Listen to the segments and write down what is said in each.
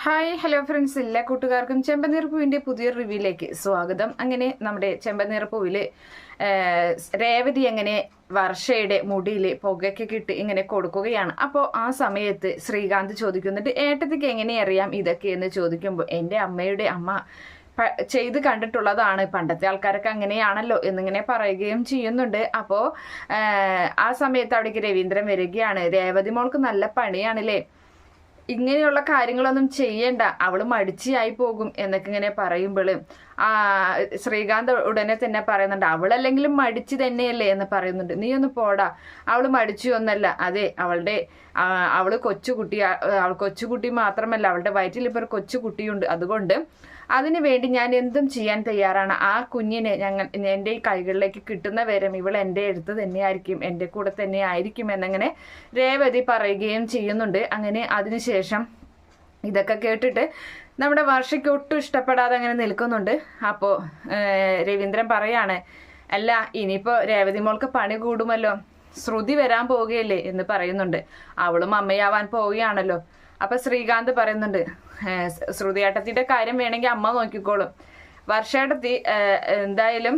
Hi hello friends, എല്ലാ കൂട്ടുകാർക്കും ചെമ്പനീർ പൂവിൻ്റെ പുതിയൊരു റിവ്യൂയിലേക്ക് സ്വാഗതം. അങ്ങനെ നമ്മുടെ ചെമ്പനീർ പൂവിൽ രേവതി എങ്ങനെ വർഷയുടെ മുടിയിൽ പുകയ്ക്ക് കിട്ടി ഇങ്ങനെ കൊടുക്കുകയാണ്. അപ്പോൾ ആ സമയത്ത് ശ്രീകാന്ത് ചോദിക്കുന്നുണ്ട്, ഏട്ടത്തിക്ക് എങ്ങനെ അറിയാം ഇതൊക്കെ എന്ന് ചോദിക്കുമ്പോൾ എൻ്റെ അമ്മയുടെ അമ്മ ചെയ്ത് കണ്ടിട്ടുള്ളതാണ്, പണ്ടത്തെ ആൾക്കാരൊക്കെ അങ്ങനെയാണല്ലോ എന്നിങ്ങനെ പറയുകയും ചെയ്യുന്നുണ്ട്. അപ്പോൾ ആ സമയത്ത് അവിടേക്ക് രവീന്ദ്രൻ വരികയാണ്. രേവതി മോൾക്ക് നല്ല പണിയാണല്ലേ, ഇങ്ങനെയുള്ള കാര്യങ്ങളൊന്നും ചെയ്യണ്ട, അവള് മടിച്ചിയായി പോകും എന്നൊക്കെ ഇങ്ങനെ പറയുമ്പോൾ ശ്രീകാന്ത് ഉടനെ തന്നെ പറയുന്നുണ്ട്, അവളല്ലെങ്കിലും മടിച്ചു തന്നെയല്ലേ എന്ന് പറയുന്നുണ്ട്. നീ ഒന്ന് പോടാ, അവള് മടിച്ചു ഒന്നല്ല, അതെ അവള് കൊച്ചുകുട്ടി മാത്രമല്ല, അവളുടെ വയറ്റിൽ ഇപ്പോൾ ഒരു കൊച്ചുകുട്ടിയുണ്ട്, അതുകൊണ്ട് അതിനു വേണ്ടി ഞാൻ എന്തും ചെയ്യാൻ തയ്യാറാണ്. ആ കുഞ്ഞിനെ എൻ്റെ ഈ കൈകളിലേക്ക് കിട്ടുന്ന വരം ഇവൾ എൻ്റെ അടുത്ത് തന്നെയായിരിക്കും, എൻ്റെ കൂടെ തന്നെ ആയിരിക്കും എന്നങ്ങനെ രേവതി പറയുകയും ചെയ്യുന്നുണ്ട്. അങ്ങനെ അതിനുശേഷം ഇതൊക്കെ കേട്ടിട്ട് നമ്മുടെ വർഷയ്ക്ക് ഒട്ടും ഇഷ്ടപ്പെടാതെ അങ്ങനെ നിൽക്കുന്നുണ്ട്. അപ്പോൾ രവീന്ദ്രൻ പറയാണ്, അല്ല ഇനിയിപ്പോൾ രേവതി മോൾക്ക് പണി കൂടുമല്ലോ, ശ്രുതി വരാൻ പോവുകയല്ലേ എന്ന് പറയുന്നുണ്ട്. അവളും അമ്മയാവാൻ പോവുകയാണല്ലോ. അപ്പൊ ശ്രീകാന്ത് പറയുന്നുണ്ട്, ശ്രുതിയേട്ടത്തിയുടെ കാര്യം വേണമെങ്കിൽ അമ്മ നോക്കിക്കോളും, വർഷേട്ടത്തി എന്തായാലും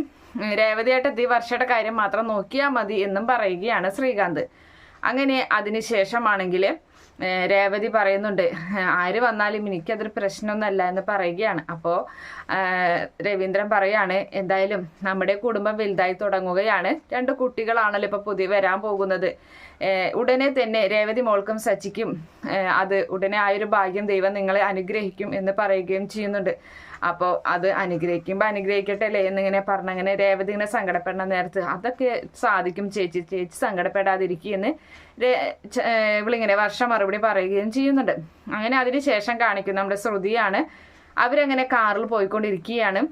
രേവതിയേട്ടത്തി വർഷയുടെ കാര്യം മാത്രം നോക്കിയാൽ മതി എന്നും പറയുകയാണ് ശ്രീകാന്ത്. അങ്ങനെ അതിനുശേഷമാണെങ്കിൽ രേവതി പറയുന്നുണ്ട്, ആര് വന്നാലും എനിക്കതൊരു പ്രശ്നമൊന്നുമല്ല എന്ന് പറയുകയാണ്. അപ്പോൾ രവീന്ദ്രൻ പറയാണ്, എന്തായാലും നമ്മുടെ കുടുംബം വലുതായി തുടങ്ങുകയാണ്, 2 കുട്ടികളാണല്ലോ ഇപ്പോൾ പുതിയ വരാൻ പോകുന്നത്, ഉടനെ തന്നെ രേവതി മോൾക്കും സച്ചിക്കും അത് ഉടനെ ആയൊരു ഭാഗ്യം ദൈവം നിങ്ങളെ അനുഗ്രഹിക്കും എന്ന് പറയുകയും ചെയ്യുന്നുണ്ട്. അപ്പോൾ അത് അനുഗ്രഹിക്കട്ടെ അല്ലേ എന്നിങ്ങനെ പറഞ്ഞങ്ങനെ രേവതി ഇങ്ങനെ സങ്കടപ്പെടുന്ന നേരത്ത് അതൊക്കെ സാധിക്കും ചേച്ചി സങ്കടപ്പെടാതിരിക്കുമെന്ന് ഇവളിങ്ങനെ വർഷം മറുപടി പറയുകയും ചെയ്യുന്നുണ്ട്. അങ്ങനെ അതിനുശേഷം കാണിക്കും നമ്മുടെ ശ്രുതിയാണ്. അവരങ്ങനെ കാറിൽ പോയിക്കൊണ്ടിരിക്കുകയാണ്.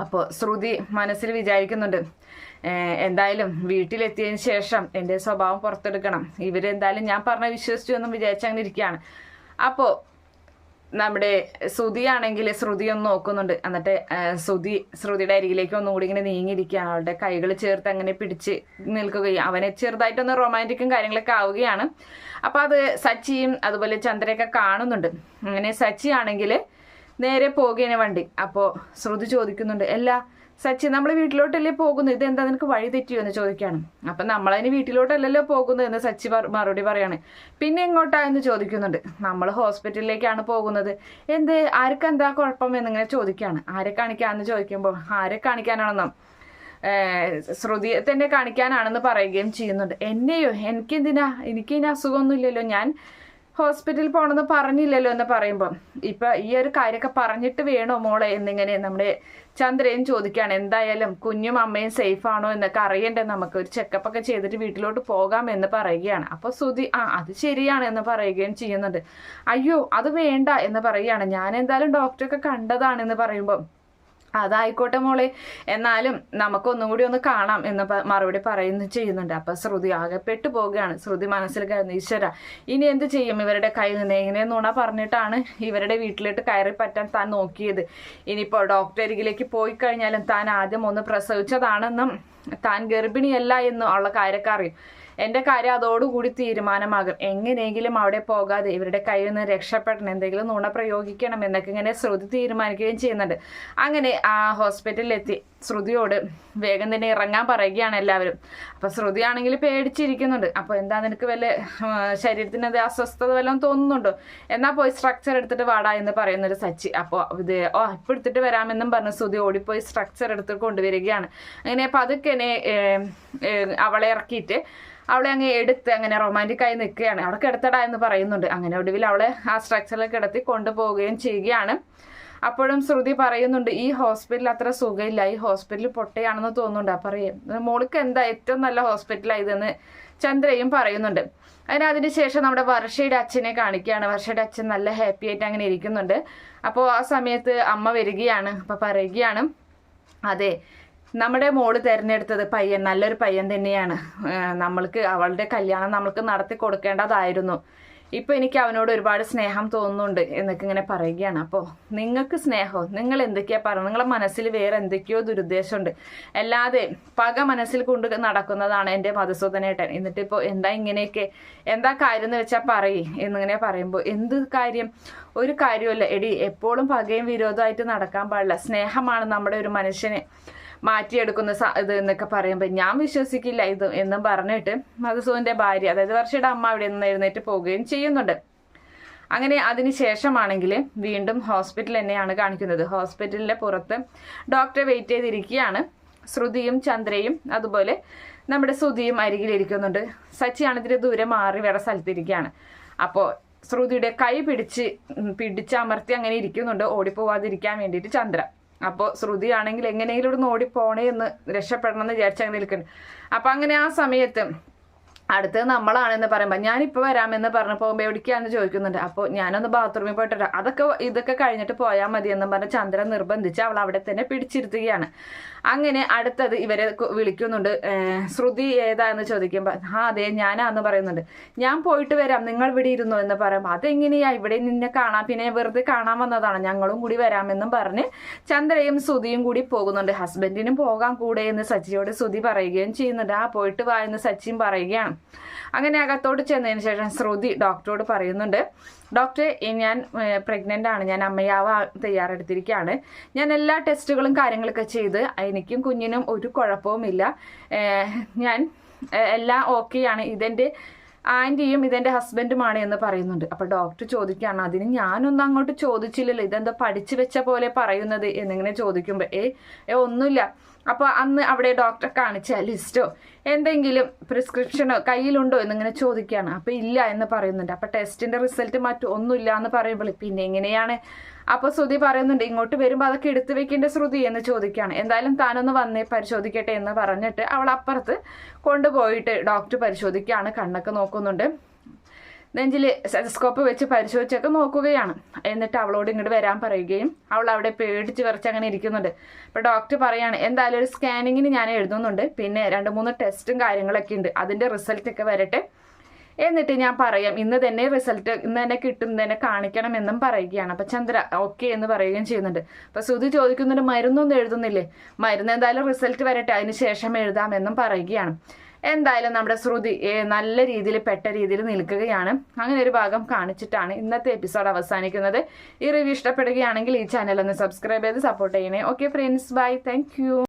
അപ്പോൾ ശ്രുതി മനസ്സിൽ വിചാരിക്കുന്നുണ്ട്, എന്തായാലും വീട്ടിലെത്തിയതിന് ശേഷം എൻ്റെ സ്വഭാവം പുറത്തെടുക്കണം, ഇവരെന്തായാലും ഞാൻ പറഞ്ഞ വിശ്വസിച്ചു എന്നും വിചാരിച്ചങ്ങനെ ഇരിക്കുകയാണ്. അപ്പോൾ നമ്മുടെ ശ്രുതിയാണെങ്കിൽ ശ്രുതി ഒന്ന് നോക്കുന്നുണ്ട്. എന്നിട്ട് ശ്രുതിയുടെ അരികിലേക്ക് ഒന്നുകൂടി ഇങ്ങനെ നീങ്ങിയിരിക്കുകയാണ്. അവളുടെ കൈകൾ ചേർത്ത് അങ്ങനെ പിടിച്ച് നിൽക്കുകയും അവനെ ചെറുതായിട്ടൊന്ന് റൊമാൻറ്റിക്കും കാര്യങ്ങളൊക്കെ ആവുകയാണ്. അപ്പോൾ അത് സച്ചിയും അതുപോലെ ചന്ദ്രയൊക്കെ കാണുന്നുണ്ട്. അങ്ങനെ സച്ചി ആണെങ്കിൽ നേരെ പോകുകയാണ് വണ്ടി. അപ്പോൾ ശ്രുതി ചോദിക്കുന്നുണ്ട്, അല്ല സച്ചി നമ്മൾ വീട്ടിലോട്ടല്ലേ പോകുന്നത്, ഇതെന്താ നിനക്ക് വഴി തെറ്റിയോ എന്ന് ചോദിക്കുകയാണ്. അപ്പം നമ്മളതിന് വീട്ടിലോട്ടല്ലല്ലോ പോകുന്നത് എന്ന് സച്ചി മറുപടി പറയാണ്. പിന്നെ എങ്ങോട്ടാ എന്ന് ചോദിക്കുന്നുണ്ട്. നമ്മൾ ഹോസ്പിറ്റലിലേക്കാണ് പോകുന്നത്. ആർക്കെന്താ കുഴപ്പം എന്നിങ്ങനെ ചോദിക്കുകയാണ്. ആരെ കാണിക്കാമെന്ന് ചോദിക്കുമ്പോൾ ആരെ കാണിക്കാനാണെന്നോ ശ്രുതിയെ തന്നെ കാണിക്കാനാണെന്ന് പറയുകയും ചെയ്യുന്നുണ്ട്. എന്നെയോ, എനിക്കിനി അസുഖമൊന്നുമില്ലല്ലോ, ഞാൻ ഹോസ്പിറ്റലിൽ പോകണമെന്ന് പറഞ്ഞില്ലല്ലോ എന്ന് പറയുമ്പോൾ ഇപ്പം ഈ ഒരു കാര്യമൊക്കെ പറഞ്ഞിട്ട് വേണോ മോളെ എന്നിങ്ങനെ നമ്മുടെ ചന്ദ്രയും ചോദിക്കുകയാണ്. എന്തായാലും കുഞ്ഞും അമ്മയും സേഫ് ആണോ എന്നൊക്കെ അറിയണ്ടേ, നമുക്ക് ഒരു ചെക്കപ്പ് ഒക്കെ ചെയ്തിട്ട് വീട്ടിലോട്ട് പോകാം എന്ന് പറയുകയാണ്. അപ്പോൾ ശ്രുതി അത് ശരിയാണ് എന്ന് പറയുകയും ചെയ്യുന്നുണ്ട്. അയ്യോ അത് വേണ്ട എന്ന് പറയുകയാണ്. ഞാൻ എന്തായാലും ഡോക്ടറൊക്കെ കണ്ടതാണെന്ന് പറയുമ്പോൾ അതായിക്കോട്ടെ മോളെ, എന്നാലും നമുക്കൊന്നും കൂടി ഒന്ന് കാണാം എന്ന് മറുപടി ചെയ്യുന്നുണ്ട്. അപ്പൊ ശ്രുതി ആകെപ്പെട്ടു പോവുകയാണ്. ശ്രുതി മനസ്സിൽ കയറുന്നു, ഈശ്വര ഇനി എന്ത് ചെയ്യും, ഇവരുടെ കയ്യിൽ നിന്ന് ഇങ്ങനെ നുണ പറഞ്ഞിട്ടാണ് ഇവരുടെ വീട്ടിലോട്ട് കയറി പറ്റാൻ താൻ നോക്കിയത്, ഇനിയിപ്പോൾ ഡോക്ടർ അരികിലേക്ക് പോയി കഴിഞ്ഞാലും താൻ ആദ്യം ഒന്ന് പ്രസവിച്ചതാണെന്നും താൻ ഗർഭിണിയല്ല എന്നും ഉള്ള കാര്യമൊക്കെ അറിയും. എൻ്റെ കാര്യം അതോടുകൂടി തീരുമാനമാകും, എങ്ങനെയെങ്കിലും അവിടെ പോകാതെ ഇവരുടെ കയ്യിൽ നിന്ന് രക്ഷപ്പെടണം, എന്തെങ്കിലും നുണ പ്രയോഗിക്കണം എന്നൊക്കെ ഇങ്ങനെ ശ്രുതി തീരുമാനിക്കുകയും ചെയ്യുന്നുണ്ട്. അങ്ങനെ ആ ഹോസ്പിറ്റലിലെത്തി ശ്രുതിയോട് വേഗം തന്നെ ഇറങ്ങാൻ പറയുകയാണ് എല്ലാവരും. അപ്പോൾ ശ്രുതിയാണെങ്കിൽ പേടിച്ചിരിക്കുന്നുണ്ട്. അപ്പോൾ എന്താ നിനക്ക് വല്ല ശരീരത്തിന് അസ്വസ്ഥത വല്ലതും തോന്നുന്നുണ്ടോ, എന്നാൽ പോയി സ്ട്രക്ചർ എടുത്തിട്ട് വാടാ എന്ന് പറയുന്നൊരു സച്ചി. അപ്പോൾ ഇപ്പോൾ എടുത്തിട്ട് വരാമെന്നും പറഞ്ഞ് ശ്രുതി ഓടിപ്പോയി സ്ട്രക്ചർ എടുത്തിട്ട് കൊണ്ടുവരികയാണ്. അങ്ങനെ അപ്പോൾ അതൊക്കെ അവളെ ഇറക്കിയിട്ട് അവളെ അങ്ങ് എടുത്ത് അങ്ങനെ റൊമാൻറ്റിക്കായി നിൽക്കുകയാണ്. അവിടെ കിടത്തടാ എന്ന് പറയുന്നുണ്ട്. അങ്ങനെ ഒടുവിൽ അവളെ ആ സ്ട്രക്ചറിൽ കിടത്തി കൊണ്ടുപോവുകയും ചെയ്യുകയാണ്. അപ്പോഴും ശ്രുതി പറയുന്നുണ്ട്, ഈ ഹോസ്പിറ്റൽ അത്ര സുഖമില്ല, ഈ ഹോസ്പിറ്റൽ പൊട്ടയാണെന്ന് തോന്നുന്നുണ്ട്. പറയും മോൾക്ക് എന്താ ഏറ്റവും നല്ല ഹോസ്പിറ്റലായതെന്ന് ചന്ദ്രയും പറയുന്നുണ്ട്. അതിനുശേഷം നമ്മുടെ വർഷയുടെ അച്ഛനെ കാണിക്കുകയാണ്. വർഷയുടെ അച്ഛൻ നല്ല ഹാപ്പി ആയിട്ട് അങ്ങനെ ഇരിക്കുന്നുണ്ട്. അപ്പോൾ ആ സമയത്ത് അമ്മ വരികയാണ്. അപ്പോൾ പറയുകയാണ്, അതെ നമ്മുടെ മോള് തിരഞ്ഞെടുത്തത് പയ്യൻ നല്ലൊരു പയ്യൻ തന്നെയാണ്, അവളുടെ കല്യാണം നമ്മൾക്ക് നടത്തി കൊടുക്കേണ്ടതായിരുന്നു, ഇപ്പൊ എനിക്ക് അവനോട് ഒരുപാട് സ്നേഹം തോന്നുന്നുണ്ട് എന്നൊക്കെ ഇങ്ങനെ പറയുകയാണ്. അപ്പോൾ നിങ്ങൾക്ക് സ്നേഹമോ, നിങ്ങൾ എന്തൊക്കെയാ പറയുന്നത്? നിങ്ങളെ മനസ്സിൽ വേറെ എന്തൊക്കെയോ ദുരുദ്ദേശമുണ്ട്, അല്ലാതെ പക മനസ്സിൽ കൊണ്ട് നടക്കുന്നതാണ് എൻ്റെ മധുസൂദനേട്ടൻ. എന്നിട്ടിപ്പോൾ എന്താ ഇങ്ങനെയൊക്കെ, എന്താ കാര്യം എന്ന് വെച്ചാൽ പറയ് എന്നിങ്ങനെ പറയുമ്പോൾ, എന്ത് കാര്യം? ഒരു കാര്യമല്ല എടി, എപ്പോഴും പകയും വിരോധമായിട്ട് നടക്കാൻ പാടില്ല. സ്നേഹമാണ് നമ്മുടെ ഒരു മനുഷ്യനെ മാറ്റിയെടുക്കുന്ന ഇത് എന്നൊക്കെ പറയുമ്പോൾ, ഞാൻ വിശ്വസിക്കില്ല ഇത് എന്നും പറഞ്ഞിട്ട് മധുസൂദന്റെ ഭാര്യ, അതായത് വർഷയുടെ അമ്മ അവിടെ നിന്ന് എഴുന്നേറ്റ് പോവുകയും ചെയ്യുന്നുണ്ട്. അങ്ങനെ അതിനുശേഷമാണെങ്കിൽ വീണ്ടും ഹോസ്പിറ്റൽ തന്നെയാണ് കാണിക്കുന്നത്. ഹോസ്പിറ്റലിന്റെ പുറത്ത് ഡോക്ടറെ വെയിറ്റ് ചെയ്തിരിക്കുകയാണ്. ശ്രുതിയും ചന്ദ്രയും അതുപോലെ നമ്മുടെ ശ്രുതിയും അരികിലിരിക്കുന്നുണ്ട്. സച്ചിയാണ് ഇതിന് ദൂരെ മാറി വേറെ സ്ഥലത്തിരിക്കുകയാണ്. അപ്പോൾ ശ്രുതിയുടെ കൈ പിടിച്ചമർത്തി അങ്ങനെ ഇരിക്കുന്നുണ്ട്, ഓടിപ്പോവാതിരിക്കാൻ വേണ്ടിയിട്ട് ചന്ദ്ര. അപ്പോൾ ശ്രുതിയാണെങ്കിൽ എങ്ങനെയെങ്കിലും ഇവിടെ ഓടിപ്പോണേ എന്ന് രക്ഷപ്പെടണം എന്ന് വിചാരിച്ച് അങ്ങനെ നിൽക്കുന്നുണ്ട്. അപ്പം അങ്ങനെ ആ സമയത്ത് അടുത്തത് നമ്മളാണെന്ന് പറയുമ്പോൾ, ഞാനിപ്പോൾ വരാമെന്ന് പറഞ്ഞു പോകുമ്പോൾ എവിടേക്കാണെന്ന് ചോദിക്കുന്നുണ്ട്. അപ്പോൾ ഞാനൊന്ന് ബാത്റൂമിൽ പോയിട്ട് ഇതൊക്കെ കഴിഞ്ഞിട്ട് പോയാൽ മതി എന്ന് പറഞ്ഞ് ചന്ദ്രൻ നിർബന്ധിച്ച് അവൾ അവിടെ തന്നെ പിടിച്ചിരുത്തുകയാണ്. അങ്ങനെ അടുത്തത് ഇവരെ വിളിക്കുന്നുണ്ട്. ശ്രുതി ഏതാന്ന് ചോദിക്കുമ്പോൾ, അതെ ഞാനാന്ന് പറയുന്നുണ്ട്. ഞാൻ പോയിട്ട് വരാം, നിങ്ങൾ ഇവിടെ ഇരുന്നു എന്ന് പറയുമ്പോൾ, അതെങ്ങനെയാ, ഇവിടെ നിന്നെ കാണാം, പിന്നെ വെറുതെ കാണാൻ വന്നതാണ്, ഞങ്ങളും കൂടി വരാമെന്നും പറഞ്ഞ് ചന്ദ്രയും ശ്രുതിയും കൂടി പോകുന്നുണ്ട്. ഹസ്ബൻഡിനും പോകാൻ കൂടെ എന്ന് സച്ചിയോട് ശ്രുതി പറയുകയും ചെയ്യുന്നുണ്ട്. പോയിട്ട് വാ എന്ന് സച്ചിയും പറയുകയാണ്. അങ്ങനെ അകത്തോട്ട് ചെന്നതിന് ശേഷം ശ്രുതി ഡോക്ടറോട് പറയുന്നുണ്ട്, ഡോക്ടറെ ഞാൻ പ്രഗ്നൻ്റ് ആണ്, ഞാൻ അമ്മയാവാൻ തയ്യാറെടുത്തിരിക്കുകയാണ്, ഞാൻ എല്ലാ ടെസ്റ്റുകളും കാര്യങ്ങളൊക്കെ ചെയ്ത് എനിക്കും കുഞ്ഞിനും ഒരു കുഴപ്പവുമില്ല, ഞാൻ എല്ലാം ഓക്കെയാണ്, ഇതെൻ്റെ ആൻറ്റിയും ഇതെൻ്റെ ഹസ്ബൻഡുമാണ് എന്ന് പറയുന്നുണ്ട്. അപ്പോൾ ഡോക്ടർ ചോദിക്കുകയാണ്, അതിന് ഞാനൊന്നും അങ്ങോട്ട് ചോദിച്ചില്ലല്ലോ, ഇതെന്താ പഠിച്ചു വെച്ച പോലെ പറയുന്നത് എന്നിങ്ങനെ ചോദിക്കുമ്പോൾ ഒന്നുമില്ല. അപ്പോൾ അന്ന് അവിടെ ഡോക്ടറെ കാണിച്ച ലിസ്റ്റോ എന്തെങ്കിലും പ്രിസ്ക്രിപ്ഷനോ കയ്യിലുണ്ടോ എന്നിങ്ങനെ ചോദിക്കുകയാണ്. അപ്പോൾ ഇല്ല എന്ന് പറയുന്നുണ്ട്. അപ്പോൾ ടെസ്റ്റിൻ്റെ റിസൾട്ട് ഒന്നുമില്ല എന്ന് പറയുമ്പോൾ പിന്നെ എങ്ങനെയാണ്? അപ്പോൾ ശ്രുതി പറയുന്നുണ്ട്, ഇങ്ങോട്ട് വരുമ്പോൾ അതൊക്കെ എടുത്തു വെക്കേണ്ട ശ്രുതി എന്ന് ചോദിക്കുകയാണ്. എന്തായാലും താനൊന്ന് വന്നേ പരിശോധിക്കട്ടെ എന്ന് പറഞ്ഞിട്ട് അവൾ അപ്പുറത്ത് കൊണ്ടുപോയിട്ട് ഡോക്ടർ പരിശോധിക്കുകയാണ്. കണ്ണൊക്കെ നോക്കുന്നുണ്ട്, നെഞ്ചിൽ സ്റ്റെതസ്കോപ്പ് വെച്ച് പരിശോധിച്ചൊക്കെ നോക്കുകയാണ്. എന്നിട്ട് അവളോട് ഇങ്ങോട്ട് വരാൻ പറയുകയും അവൾ അവിടെ പേടിച്ച് വിറച്ച് അങ്ങനെ ഇരിക്കുന്നുണ്ട്. അപ്പോൾ ഡോക്ടർ പറയാണ്, എന്തായാലും ഒരു സ്കാനിങ്ങിന് ഞാൻ എഴുതുന്നുണ്ട്, പിന്നെ 2-3 ടെസ്റ്റും കാര്യങ്ങളൊക്കെ ഉണ്ട്, അതിൻ്റെ റിസൾട്ടൊക്കെ വരട്ടെ, എന്നിട്ട് ഞാൻ പറയാം, ഇന്ന് തന്നെ റിസൾട്ട് ഇന്ന് തന്നെ കിട്ടും, തന്നെ കാണിക്കണം എന്നും പറയുകയാണ്. അപ്പം ചന്ദ്ര ഓക്കെ എന്ന് പറയുകയും ചെയ്യുന്നുണ്ട്. അപ്പം ശ്രുതി ചോദിക്കുന്നുണ്ട്, മരുന്നൊന്നും എഴുതുന്നില്ലേ? മരുന്ന് എന്തായാലും റിസൾട്ട് വരട്ടെ, അതിന് ശേഷം എഴുതാമെന്നും പറയുകയാണ്. എന്തായാലും നമ്മുടെ ശ്രുതി നല്ല രീതിയിൽ പെട്ട രീതിയിൽ നിൽക്കുകയാണ്. അങ്ങനെ ഒരു ഭാഗം കാണിച്ചിട്ടാണ് ഇന്നത്തെ എപ്പിസോഡ് അവസാനിക്കുന്നത്. ഈ റിവ്യൂ ഇഷ്ടപ്പെടുകയാണെങ്കിൽ ഈ ചാനൽ ഒന്ന് സബ്സ്ക്രൈബ് ചെയ്ത് സപ്പോർട്ട് ചെയ്യണേ. Okay friends, bye, thank U.